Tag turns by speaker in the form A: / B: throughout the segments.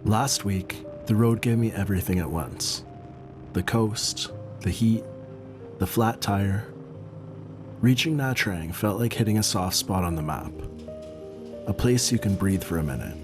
A: Last week, the road gave me everything at once. The coast, the heat, the flat tire. Reaching Nha Trang felt like hitting a soft spot on the map. A place you can breathe for a minute.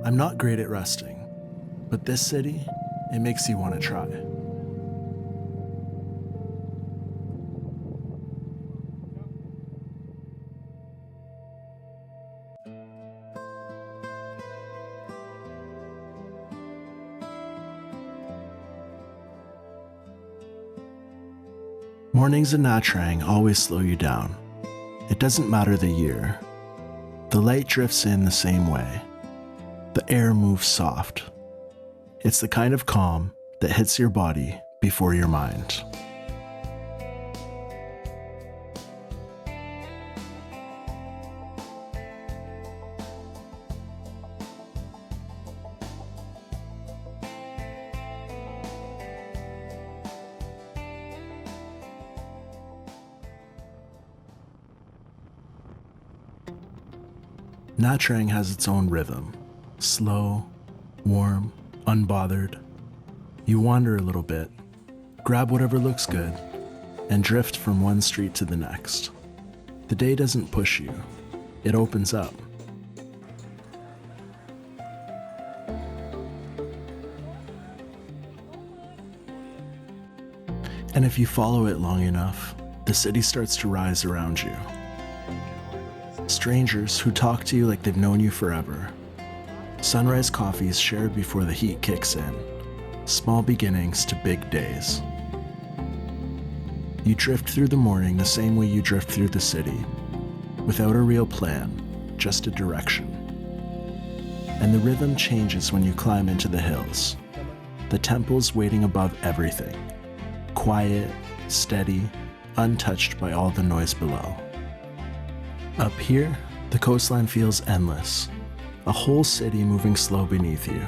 A: I'm not great at resting, but this city, it makes you want to try. Mornings in Nha Trang always slow you down. It doesn't matter the year. The light drifts in the same way. The air moves soft. It's the kind of calm that hits your body before your mind. Nha Trang has its own rhythm. Slow, warm, unbothered. You wander a little bit, grab whatever looks good, and drift from one street to the next. The day doesn't push you, it opens up. And if you follow it long enough, the city starts to rise around you. Strangers who talk to you like they've known you forever. Sunrise coffees shared before the heat kicks in. Small beginnings to big days. You drift through the morning the same way you drift through the city, without a real plan, just a direction. And the rhythm changes when you climb into the hills. The temples waiting above everything. Quiet, steady, untouched by all the noise below. Up here, the coastline feels endless. A whole city moving slow beneath you.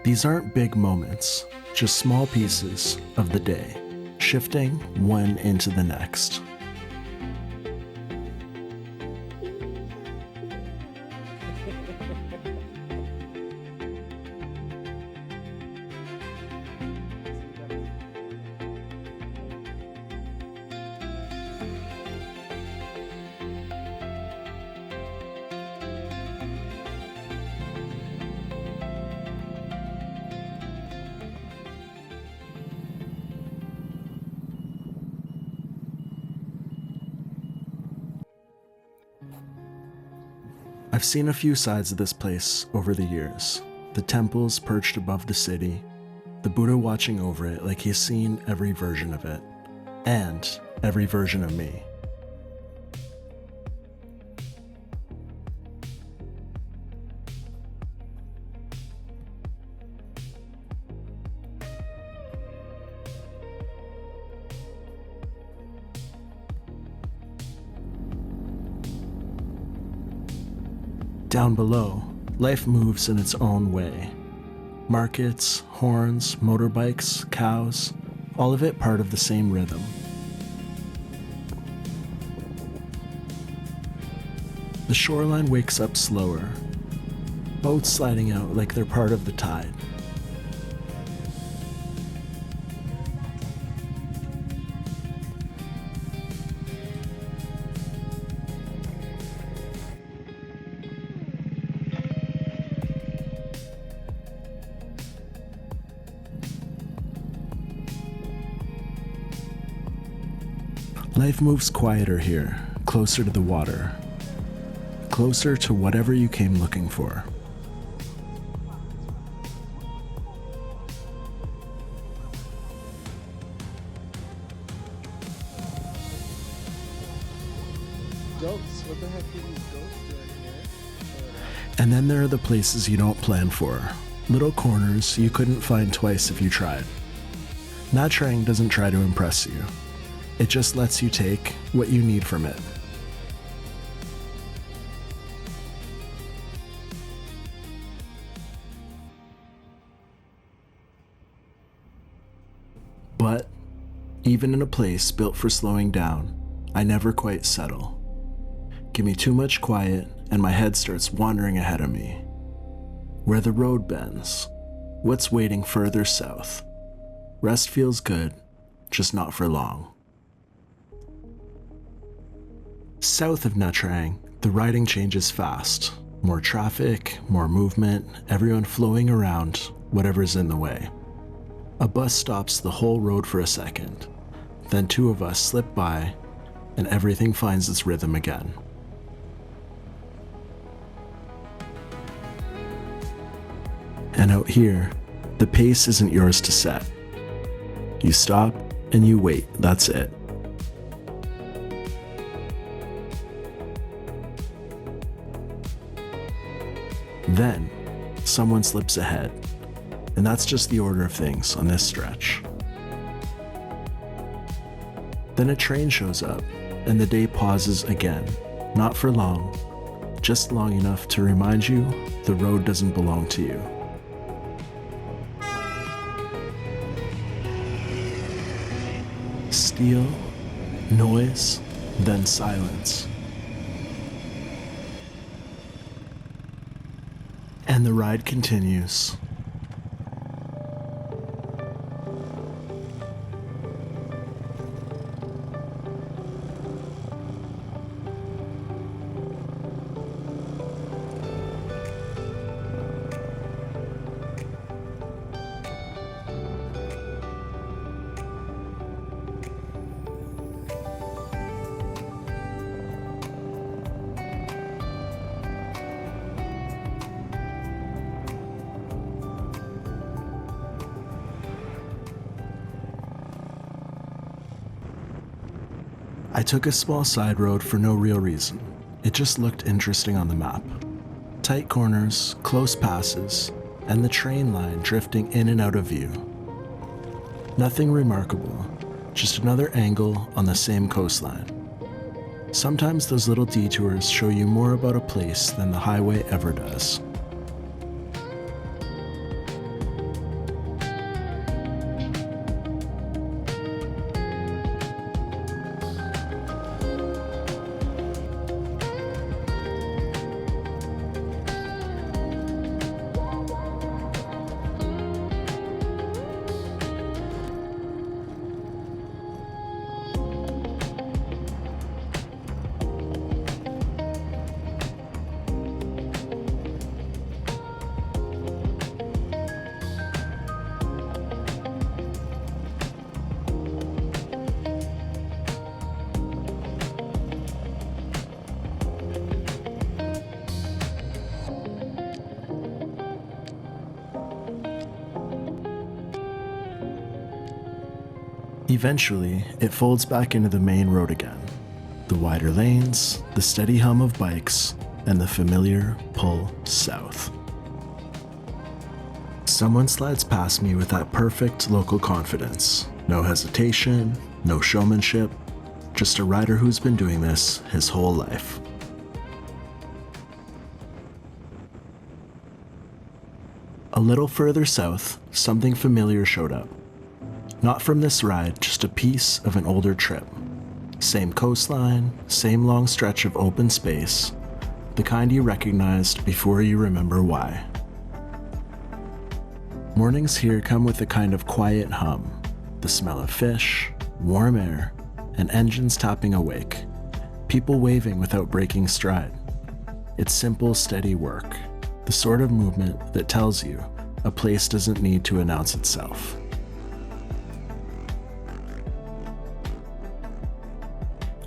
A: These aren't big moments, just small pieces of the day, shifting one into the next. I've seen a few sides of this place over the years. The temples perched above the city, the Buddha watching over it like he's seen every version of it, and every version of me. Down below, life moves in its own way. Markets, horns, motorbikes, cows, all of it part of the same rhythm. The shoreline wakes up slower, boats sliding out like they're part of the tide. Life moves quieter here, closer to the water, closer to whatever you came looking for.
B: Goats? What the heck are these goats doing here?
A: And then there are the places you don't plan for, little corners you couldn't find twice if you tried. Nha Trang doesn't try to impress you. It just lets you take what you need from it. But even in a place built for slowing down, I never quite settle. Give me too much quiet and my head starts wandering ahead of me. Where the road bends, what's waiting further south? Rest feels good, just not for long. South of Nha Trang, the riding changes fast. More traffic, more movement, everyone flowing around whatever's in the way. A bus stops the whole road for a second. Then two of us slip by, and everything finds its rhythm again. And out here, the pace isn't yours to set. You stop and you wait, that's it. Then, someone slips ahead, and that's just the order of things on this stretch. Then a train shows up, and the day pauses again, not for long, just long enough to remind you the road doesn't belong to you. Steel, noise, then silence. And the ride continues. I took a small side road for no real reason. It just looked interesting on the map. Tight corners, close passes, and the train line drifting in and out of view. Nothing remarkable, just another angle on the same coastline. Sometimes those little detours show you more about a place than the highway ever does. Eventually, it folds back into the main road again. The wider lanes, the steady hum of bikes, and the familiar pull south. Someone slides past me with that perfect local confidence. No hesitation, no showmanship, just a rider who's been doing this his whole life. A little further south, something familiar showed up. Not from this ride, just a piece of an older trip. Same coastline, same long stretch of open space, the kind you recognized before you remember why. Mornings here come with a kind of quiet hum, the smell of fish, warm air, and engines tapping awake, people waving without breaking stride. It's simple, steady work, the sort of movement that tells you a place doesn't need to announce itself.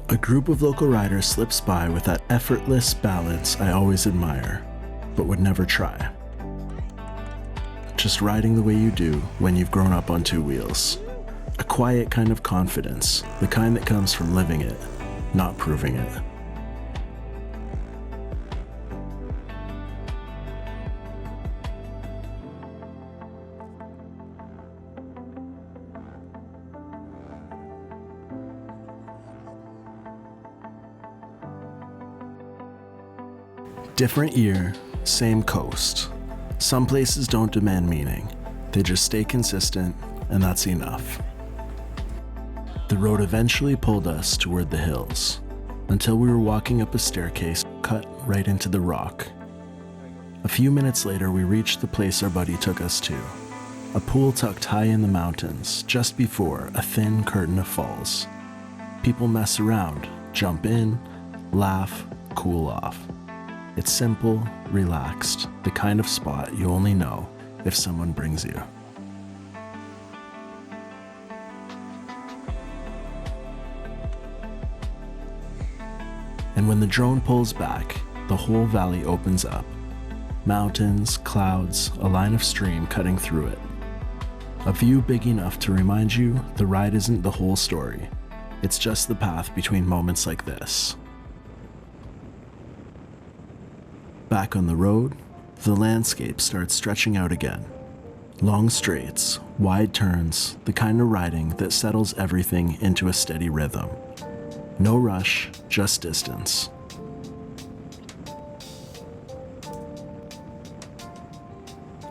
A: A group of local riders slips by with that effortless balance I always admire, but would never try. Just riding the way you do when you've grown up on two wheels. A quiet kind of confidence, the kind that comes from living it, not proving it. Different year, same coast. Some places don't demand meaning. They just stay consistent, and that's enough. The road eventually pulled us toward the hills, until we were walking up a staircase cut right into the rock. A few minutes later, we reached the place our buddy took us to, a pool tucked high in the mountains, just before a thin curtain of falls. People mess around, jump in, laugh, cool off. It's simple, relaxed, the kind of spot you only know if someone brings you. And when the drone pulls back, the whole valley opens up. Mountains, clouds, a line of stream cutting through it. A view big enough to remind you the ride isn't the whole story. It's just the path between moments like this. Back on the road, the landscape starts stretching out again. Long straights, wide turns, the kind of riding that settles everything into a steady rhythm. No rush, just distance.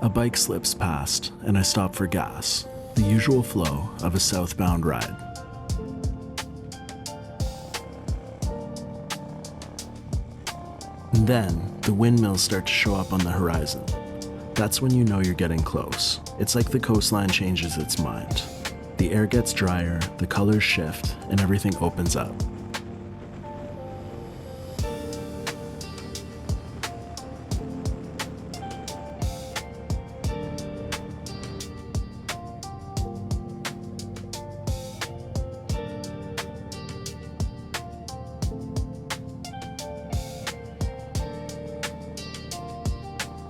A: A bike slips past, and I stop for gas, the usual flow of a southbound ride. And then, the windmills start to show up on the horizon. That's when you know you're getting close. It's like the coastline changes its mind. The air gets drier, the colors shift, and everything opens up.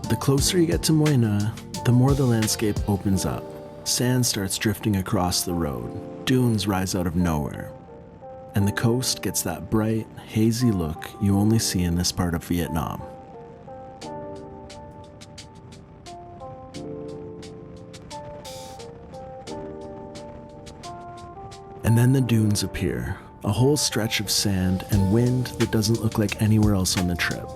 A: The closer you get to Mui Ne, the more the landscape opens up. Sand starts drifting across the road, dunes rise out of nowhere, and the coast gets that bright, hazy look you only see in this part of Vietnam. And then the dunes appear, a whole stretch of sand and wind that doesn't look like anywhere else on the trip.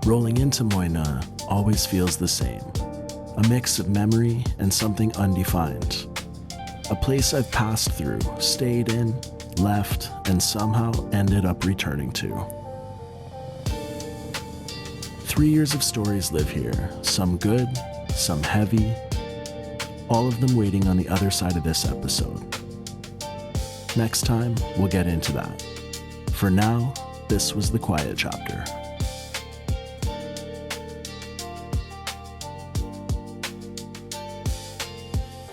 A: Rolling into Mui Ne always feels the same, a mix of memory and something undefined. A place I've passed through, stayed in, left, and somehow ended up returning to. 3 years of stories live here, some good, some heavy, all of them waiting on the other side of this episode. Next time, we'll get into that. For now, this was The Quiet Chapter.